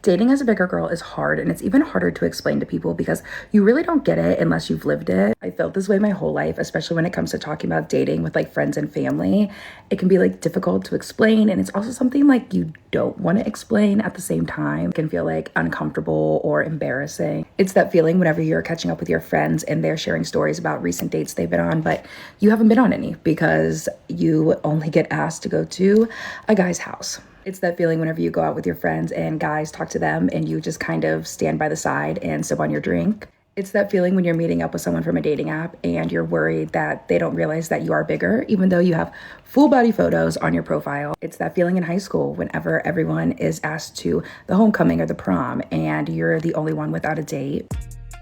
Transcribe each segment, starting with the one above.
Dating as a bigger girl is hard, and it's even harder to explain to people because you really don't get it unless you've lived it. I felt this way my whole life, especially when it comes to talking about dating with like friends and family. It can be like difficult to explain, and it's also something like you don't want to explain at the same time. It can feel like uncomfortable or embarrassing. It's that feeling whenever you're catching up with your friends and they're sharing stories about recent dates they've been on, but you haven't been on any because you only get asked to go to a guy's house. It's that feeling whenever you go out with your friends and guys talk to them and you just kind of stand by the side and sip on your drink. It's that feeling when you're meeting up with someone from a dating app and you're worried that they don't realize that you are bigger, even though you have full body photos on your profile. It's that feeling in high school whenever everyone is asked to the homecoming or the prom and you're the only one without a date.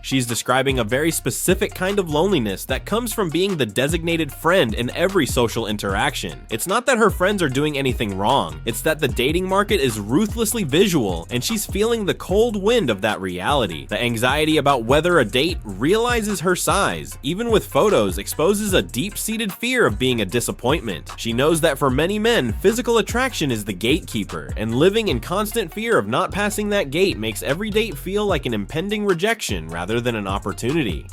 She's describing a very specific kind of loneliness that comes from being the designated friend in every social interaction. It's not that her friends are doing anything wrong, it's that the dating market is ruthlessly visual and she's feeling the cold wind of that reality. The anxiety about whether a date realizes her size, even with photos, exposes a deep-seated fear of being a disappointment. She knows that for many men, physical attraction is the gatekeeper, and living in constant fear of not passing that gate makes every date feel like an impending rejection rather than an opportunity.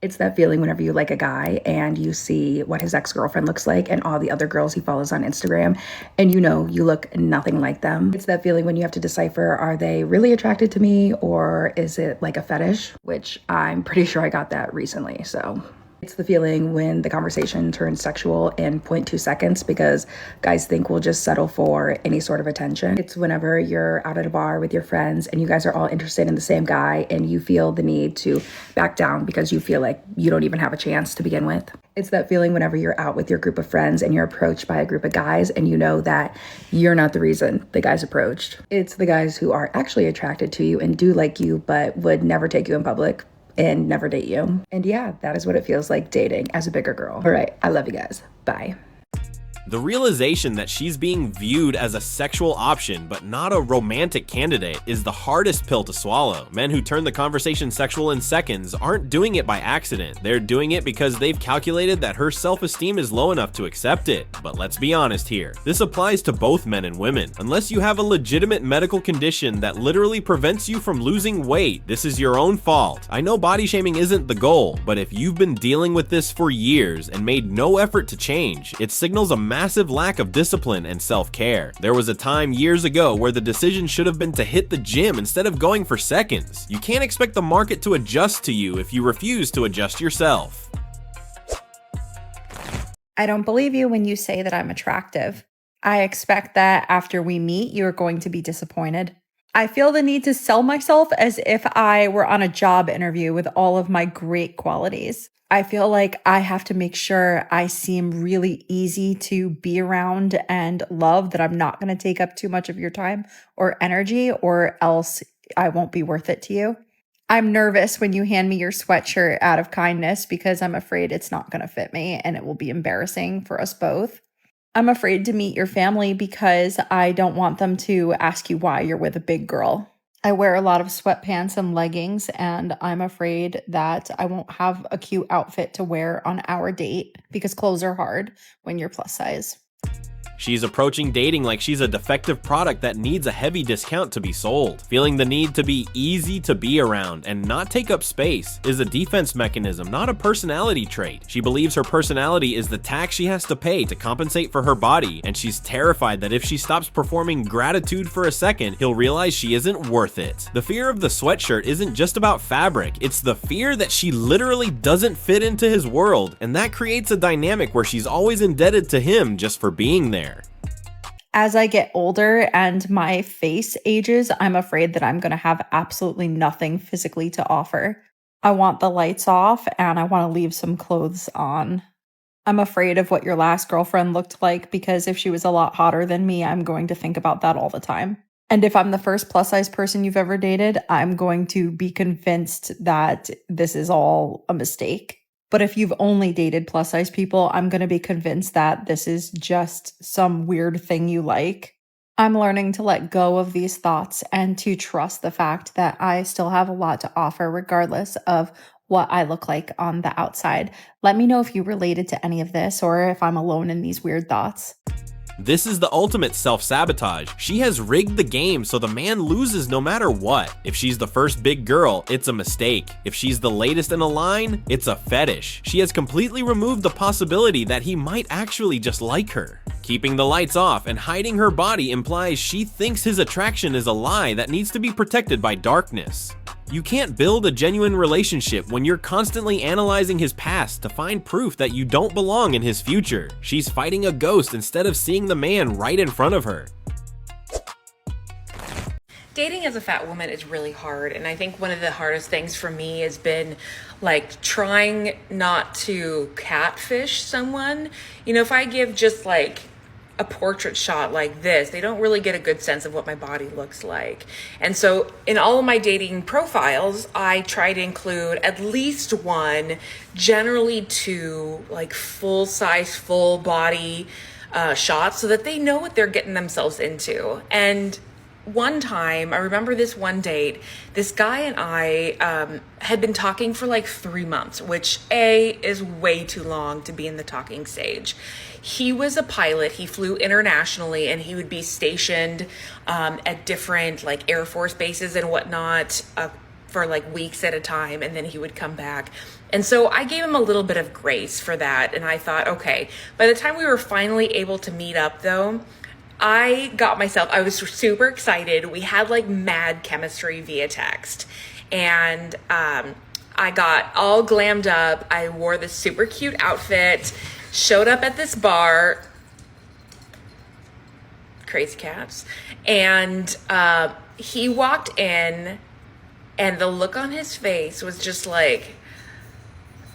It's that feeling whenever you like a guy and you see what his ex-girlfriend looks like and all the other girls he follows on Instagram, and you know you look nothing like them. It's that feeling when you have to decipher, are they really attracted to me or is it like a fetish? Which I'm pretty sure I got that recently, so. It's the feeling when the conversation turns sexual in 0.2 seconds because guys think we'll just settle for any sort of attention. It's whenever you're out at a bar with your friends and you guys are all interested in the same guy and you feel the need to back down because you feel like you don't even have a chance to begin with. It's that feeling whenever you're out with your group of friends and you're approached by a group of guys and you know that you're not the reason the guys approached. It's the guys who are actually attracted to you and do like you but would never take you in public and never date you. And yeah, that is what it feels like dating as a bigger girl. All right, I love you guys. Bye. The realization that she's being viewed as a sexual option but not a romantic candidate is the hardest pill to swallow. Men who turn the conversation sexual in seconds aren't doing it by accident. They're doing it because they've calculated that her self-esteem is low enough to accept it. But let's be honest here. This applies to both men and women. Unless you have a legitimate medical condition that literally prevents you from losing weight, this is your own fault. I know body shaming isn't the goal, but if you've been dealing with this for years and made no effort to change, it signals a massive lack of discipline and self-care. There was a time years ago where the decision should have been to hit the gym instead of going for seconds. You can't expect the market to adjust to you if you refuse to adjust yourself. I don't believe you when you say that I'm attractive. I expect that after we meet, you're going to be disappointed. I feel the need to sell myself as if I were on a job interview with all of my great qualities. I feel like I have to make sure I seem really easy to be around and love, that I'm not going to take up too much of your time or energy, or else I won't be worth it to you. I'm nervous when you hand me your sweatshirt out of kindness because I'm afraid it's not going to fit me and it will be embarrassing for us both. I'm afraid to meet your family because I don't want them to ask you why you're with a big girl. I wear a lot of sweatpants and leggings, and I'm afraid that I won't have a cute outfit to wear on our date because clothes are hard when you're plus size. She's approaching dating like she's a defective product that needs a heavy discount to be sold. Feeling the need to be easy to be around and not take up space is a defense mechanism, not a personality trait. She believes her personality is the tax she has to pay to compensate for her body, and she's terrified that if she stops performing gratitude for a second, he'll realize she isn't worth it. The fear of the sweatshirt isn't just about fabric, it's the fear that she literally doesn't fit into his world, and that creates a dynamic where she's always indebted to him just for being there. As I get older and my face ages, I'm afraid that I'm going to have absolutely nothing physically to offer. I want the lights off and I want to leave some clothes on. I'm afraid of what your last girlfriend looked like because if she was a lot hotter than me, I'm going to think about that all the time. And if I'm the first plus size person you've ever dated, I'm going to be convinced that this is all a mistake. But if you've only dated plus size people, I'm going to be convinced that this is just some weird thing you like. I'm learning to let go of these thoughts and to trust the fact that I still have a lot to offer regardless of what I look like on the outside. Let me know if you related to any of this or if I'm alone in these weird thoughts. This is the ultimate self-sabotage. She has rigged the game so the man loses no matter what. If she's the first big girl, it's a mistake. If she's the latest in a line, it's a fetish. She has completely removed the possibility that he might actually just like her. Keeping the lights off and hiding her body implies she thinks his attraction is a lie that needs to be protected by darkness. You can't build a genuine relationship when you're constantly analyzing his past to find proof that you don't belong in his future. She's fighting a ghost instead of seeing the man right in front of her. Dating as a fat woman is really hard, and I think one of the hardest things for me has been like trying not to catfish someone. You know, if I give just like a portrait shot like this, they don't really get a good sense of what my body looks like. And so in all of my dating profiles, I try to include at least one, generally two, like full size, full body shots so that they know what they're getting themselves into. And one time, I remember this one date, this guy and I had been talking for like 3 months, which is way too long to be in the talking stage. He was a pilot. He flew internationally, and he would be stationed at different like Air Force bases and whatnot for like weeks at a time, and then he would come back. And so I gave him a little bit of grace for that, and I thought, okay, by the time we were finally able to meet up though, I was super excited. We had like mad chemistry via text, and I got all glammed up. I wore this super cute outfit, showed up at this bar, Crazy Cats, and he walked in, and the look on his face was just like,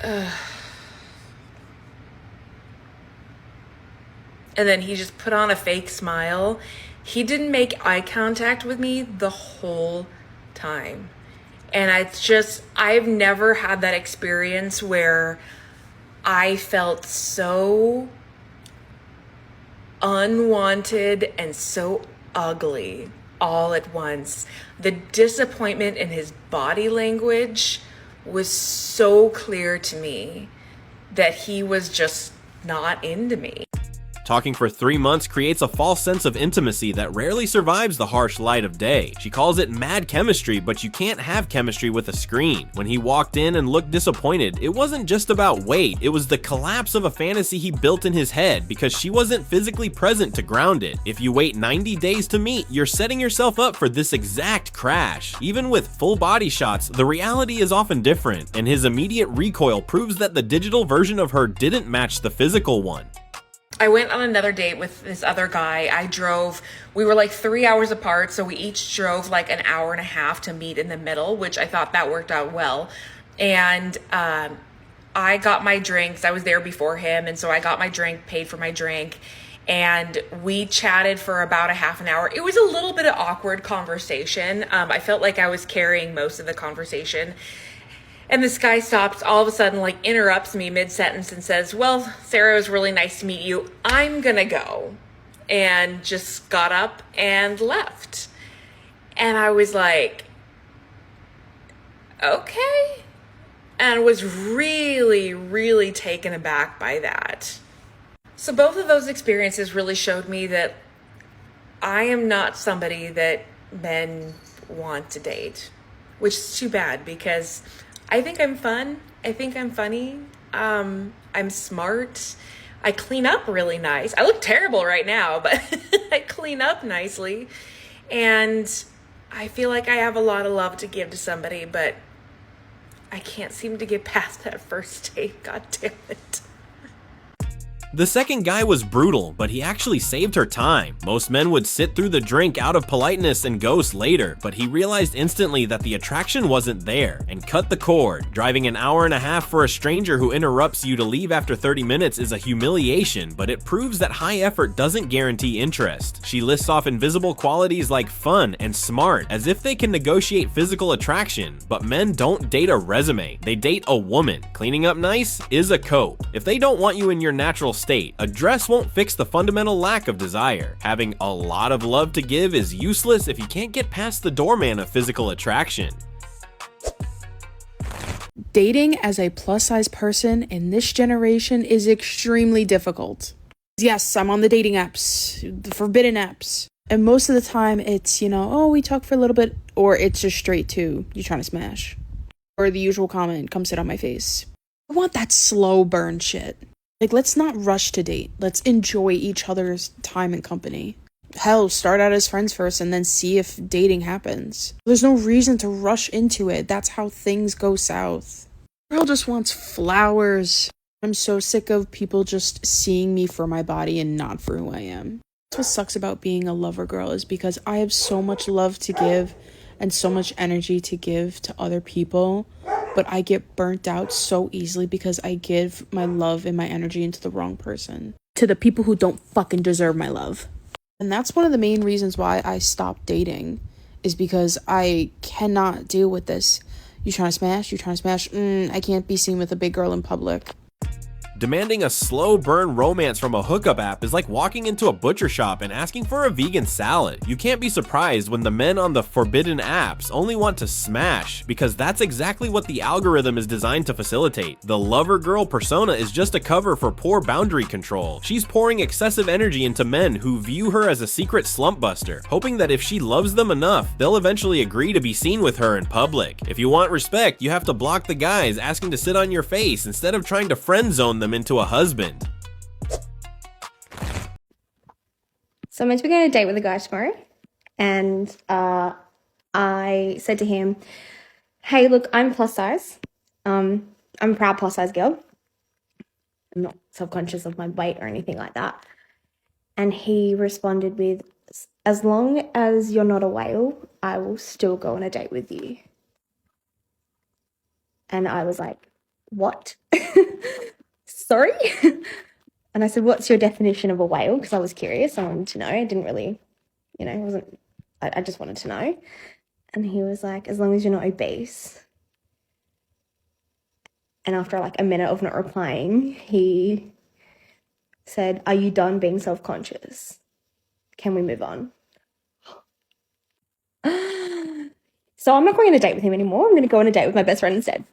ugh. And then he just put on a fake smile. He didn't make eye contact with me the whole time. And I've never had that experience where I felt so unwanted and so ugly all at once. The disappointment in his body language was so clear to me that he was just not into me. Talking for 3 months creates a false sense of intimacy that rarely survives the harsh light of day. She calls it mad chemistry, but you can't have chemistry with a screen. When he walked in and looked disappointed, it wasn't just about weight, it was the collapse of a fantasy he built in his head because she wasn't physically present to ground it. If you wait 90 days to meet, you're setting yourself up for this exact crash. Even with full body shots, the reality is often different, and his immediate recoil proves that the digital version of her didn't match the physical one. I went on another date with this other guy. We were like 3 hours apart, so we each drove like an hour and a half to meet in the middle, which I thought that worked out well. And I got my drinks. I was there before him, and so I got my drink, paid for my drink, and we chatted for about a half an hour. It was a little bit of awkward conversation. I felt like I was carrying most of the conversation. And this guy stops, all of a sudden, like interrupts me mid-sentence and says, "Well, Sarah, it was really nice to meet you. I'm gonna go." And just got up and left. And I was like, okay. And was really, really taken aback by that. So both of those experiences really showed me that I am not somebody that men want to date, which is too bad because I think I'm fun. I think I'm funny. I'm smart. I clean up really nice. I look terrible right now, but I clean up nicely. And I feel like I have a lot of love to give to somebody, but I can't seem to get past that first date. God damn it. The second guy was brutal, but he actually saved her time. Most men would sit through the drink out of politeness and ghost later, but he realized instantly that the attraction wasn't there and cut the cord. Driving an hour and a half for a stranger who interrupts you to leave after 30 minutes is a humiliation, but it proves that high effort doesn't guarantee interest. She lists off invisible qualities like fun and smart, as if they can negotiate physical attraction, but men don't date a resume, they date a woman. Cleaning up nice is a cope. If they don't want you in your natural state, a dress won't fix the fundamental lack of desire. Having a lot of love to give is useless if you can't get past the doorman of physical attraction. Dating as a plus-size person in this generation is extremely difficult. Yes, I'm on the dating apps, the forbidden apps. And most of the time it's, oh, we talk for a little bit, or it's just straight to, you trying to smash. Or the usual comment, come sit on my face. I want that slow burn shit. Like, let's not rush to date. Let's enjoy each other's time and company. Hell, start out as friends first and then see if dating happens. There's no reason to rush into it. That's how things go south. Girl just wants flowers. I'm so sick of people just seeing me for my body and not for who I am. That's what sucks about being a lover girl, is because I have so much love to give and so much energy to give to other people, but I get burnt out so easily because I give my love and my energy into the wrong person. To the people who don't fucking deserve my love. And that's one of the main reasons why I stopped dating, is because I cannot deal with this. You trying to smash? You trying to smash? I can't be seen with a big girl in public. Demanding a slow burn romance from a hookup app is like walking into a butcher shop and asking for a vegan salad. You can't be surprised when the men on the forbidden apps only want to smash, because that's exactly what the algorithm is designed to facilitate. The lover girl persona is just a cover for poor boundary control. She's pouring excessive energy into men who view her as a secret slump buster, hoping that if she loves them enough, they'll eventually agree to be seen with her in public. If you want respect, you have to block the guys asking to sit on your face instead of trying to friend zone them into a husband. So I'm meant to be going on a date with a guy tomorrow, and I said to him, hey, look, I'm plus size. I'm a proud plus size girl. I'm not self-conscious of my weight or anything like that. And he responded with, as long as you're not a whale, I will still go on a date with you. And I was like, what? Sorry? And I said, what's your definition of a whale? Because I was curious. I wanted to know. I didn't really, I just wanted to know. And he was like, as long as you're not obese. And after like a minute of not replying, he said, are you done being self-conscious? Can we move on? So I'm not going on a date with him anymore. I'm going to go on a date with my best friend instead.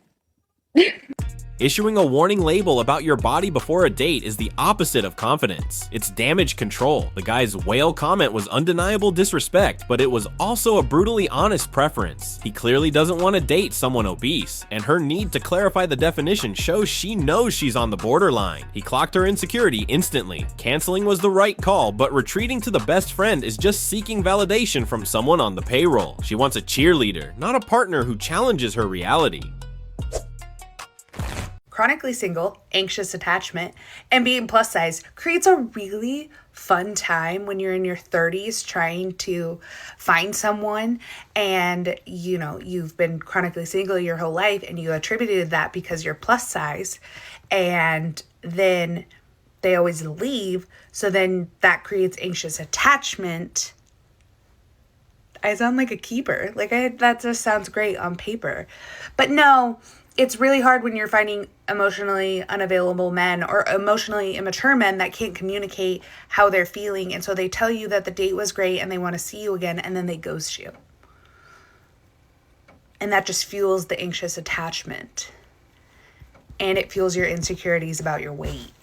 Issuing a warning label about your body before a date is the opposite of confidence. It's damage control. The guy's whale comment was undeniable disrespect, but it was also a brutally honest preference. He clearly doesn't want to date someone obese, and her need to clarify the definition shows she knows she's on the borderline. He clocked her insecurity instantly. Canceling was the right call, but retreating to the best friend is just seeking validation from someone on the payroll. She wants a cheerleader, not a partner who challenges her reality. Chronically single, anxious attachment, and being plus size creates a really fun time when you're in your 30s trying to find someone, and you've been chronically single your whole life and you attributed that because you're plus size, and then they always leave, so then that creates anxious attachment. I sound like a keeper. That just sounds great on paper. But no, it's really hard when you're finding emotionally unavailable men or emotionally immature men that can't communicate how they're feeling. And so they tell you that the date was great and they want to see you again, and then they ghost you. And that just fuels the anxious attachment. And it fuels your insecurities about your weight.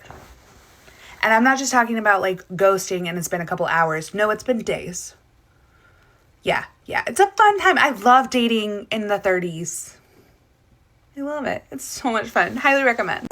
And I'm not just talking about like ghosting and it's been a couple hours. No, it's been days. Yeah. It's a fun time. I love dating in the 30s. I love it. It's so much fun. Highly recommend.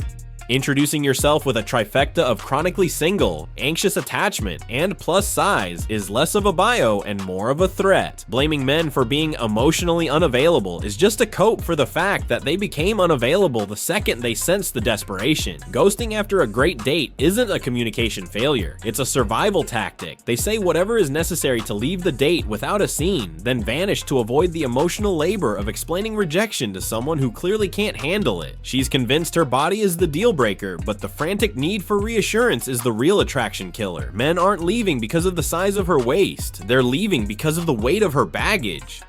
Introducing yourself with a trifecta of chronically single, anxious attachment, and plus size is less of a bio and more of a threat. Blaming men for being emotionally unavailable is just a cope for the fact that they became unavailable the second they sensed the desperation. Ghosting after a great date isn't a communication failure. It's a survival tactic. They say whatever is necessary to leave the date without a scene, then vanish to avoid the emotional labor of explaining rejection to someone who clearly can't handle it. She's convinced her body is the deal breaker, but the frantic need for reassurance is the real attraction killer. Men aren't leaving because of the size of her waist. They're leaving because of the weight of her baggage.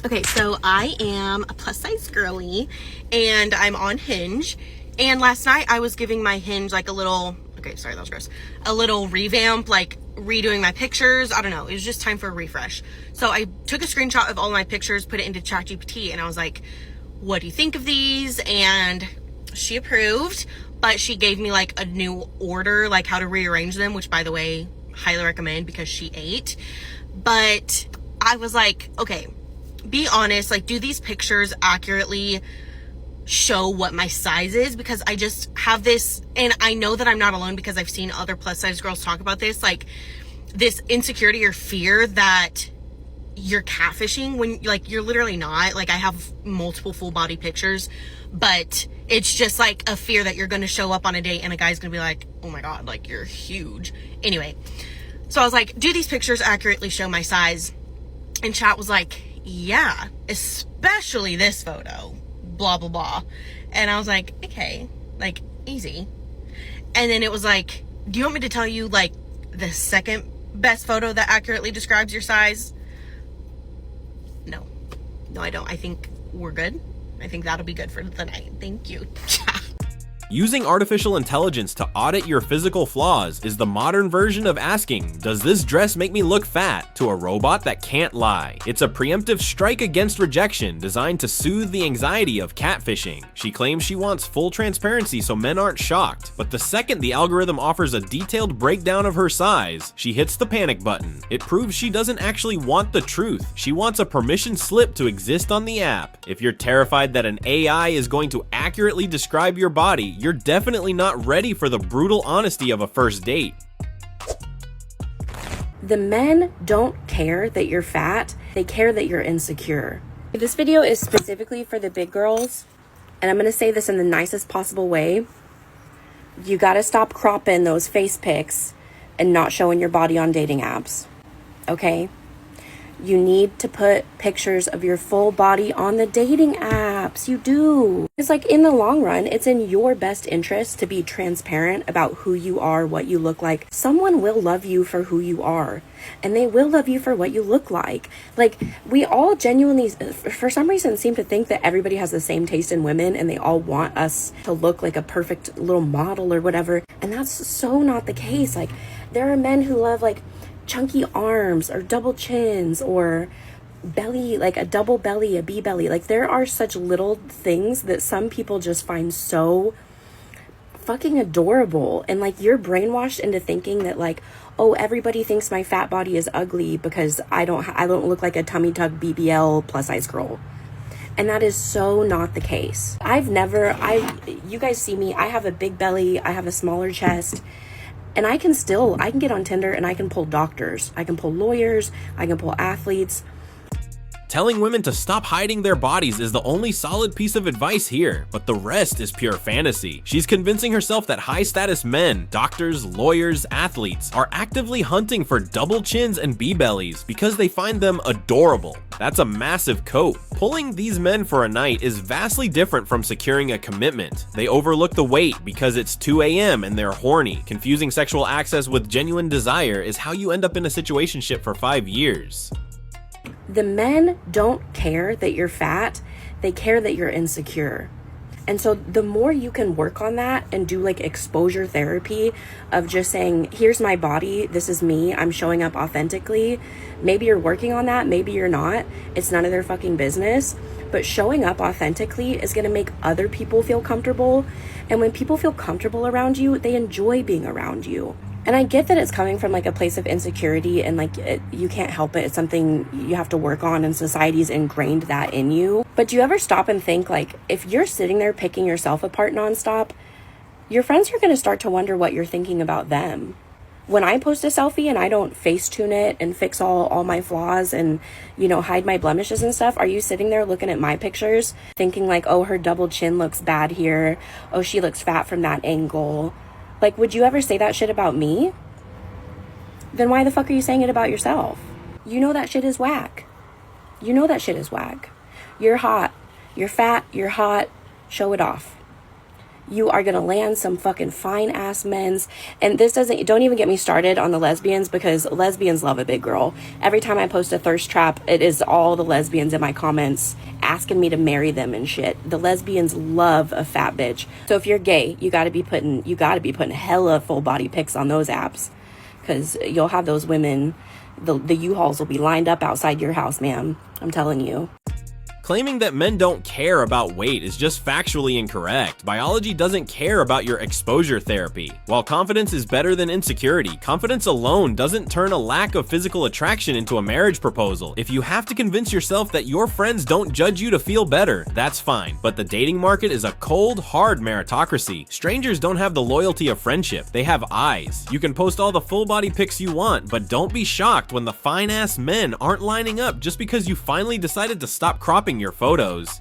Okay, so I am a plus size girly and I'm on Hinge. And last night I was giving my Hinge like a little, okay, sorry, that was gross, a little revamp, like redoing my pictures. I don't know, it was just time for a refresh. So I took a screenshot of all my pictures, put it into ChatGPT, and I was like, what do you think of these? And she approved, but she gave me like a new order, like how to rearrange them, which by the way, highly recommend because she ate. But I was like, okay, be honest, like, do these pictures accurately show what my size is? Because I just have this, and I know that I'm not alone because I've seen other plus size girls talk about this, like this insecurity or fear that you're catfishing when like you're literally not. Like, I have multiple full body pictures, but it's just like a fear that you're going to show up on a date and a guy's going to be like, oh my God, like, you're huge. Anyway, so I was like, do these pictures accurately show my size? And chat was like, yeah, especially this photo, blah, blah, blah. And I was like, okay, like, easy. And then it was like, do you want me to tell you like the second best photo that accurately describes your size? No, I don't. I think we're good. I think that'll be good for the night. Thank you. Using artificial intelligence to audit your physical flaws is the modern version of asking, does this dress make me look fat, to a robot that can't lie. It's a preemptive strike against rejection designed to soothe the anxiety of catfishing. She claims she wants full transparency so men aren't shocked, but the second the algorithm offers a detailed breakdown of her size, she hits the panic button. It proves she doesn't actually want the truth. She wants a permission slip to exist on the app. If you're terrified that an AI is going to accurately describe your body, you're definitely not ready for the brutal honesty of a first date. The men don't care that you're fat, they care that you're insecure. This video is specifically for the big girls, and I'm gonna say this in the nicest possible way. You gotta stop cropping those face pics and not showing your body on dating apps, okay? You need to put pictures of your full body on the dating apps. You do. It's like, in the long run, it's in your best interest to be transparent about who you are, what you look like. Someone will love you for who you are, and they will love you for what you look like. Like, we all genuinely, for some reason, seem to think that everybody has the same taste in women and they all want us to look like a perfect little model or whatever. And that's so not the case. Like, there are men who love, like, chunky arms or double chins or belly, like a double belly, a B belly. Like, there are such little things that some people just find so fucking adorable. And like, you're brainwashed into thinking that like, oh, everybody thinks my fat body is ugly because I don't look like a tummy tuck BBL plus size girl. And that is so not the case. You guys see me, I have a big belly, I have a smaller chest. And I can get on Tinder and I can pull doctors, I can pull lawyers, I can pull athletes. Telling women to stop hiding their bodies is the only solid piece of advice here, but the rest is pure fantasy. She's convincing herself that high-status men, doctors, lawyers, athletes, are actively hunting for double chins and B-bellies because they find them adorable. That's a massive coat. Pulling these men for a night is vastly different from securing a commitment. They overlook the wait because it's 2 a.m. and they're horny. Confusing sexual access with genuine desire is how you end up in a situationship for 5 years. The men don't care that you're fat, they care that you're insecure. And so the more you can work on that and do like exposure therapy of just saying, here's my body, this is me, I'm showing up authentically. Maybe you're working on that, maybe you're not. It's none of their fucking business. But showing up authentically is going to make other people feel comfortable. And when people feel comfortable around you, they enjoy being around you. And I get that it's coming from like a place of insecurity and like you can't help it. It's something you have to work on and society's ingrained that in you. But do you ever stop and think, like, if you're sitting there picking yourself apart nonstop, your friends are going to start to wonder what you're thinking about them. When I post a selfie and I don't Facetune it and fix all my flaws and, you know, hide my blemishes and stuff, are you sitting there looking at my pictures thinking like, oh, her double chin looks bad here. Oh, she looks fat from that angle. Like, would you ever say that shit about me? Then why the fuck are you saying it about yourself? You know that shit is whack. You know that shit is whack. You're hot. You're fat. You're hot. Show it off. You are gonna land some fucking fine ass men's. And don't even get me started on the lesbians, because lesbians love a big girl. Every time I post a thirst trap, it is all the lesbians in my comments asking me to marry them and shit. The lesbians love a fat bitch. So if you're gay, you gotta be putting hella full body pics on those apps, because you'll have those women, the U-Hauls will be lined up outside your house, ma'am. I'm telling you. Claiming that men don't care about weight is just factually incorrect. Biology doesn't care about your exposure therapy. While confidence is better than insecurity, confidence alone doesn't turn a lack of physical attraction into a marriage proposal. If you have to convince yourself that your friends don't judge you to feel better, that's fine. But the dating market is a cold, hard meritocracy. Strangers don't have the loyalty of friendship, they have eyes. You can post all the full body pics you want, but don't be shocked when the fine ass men aren't lining up just because you finally decided to stop cropping your photos.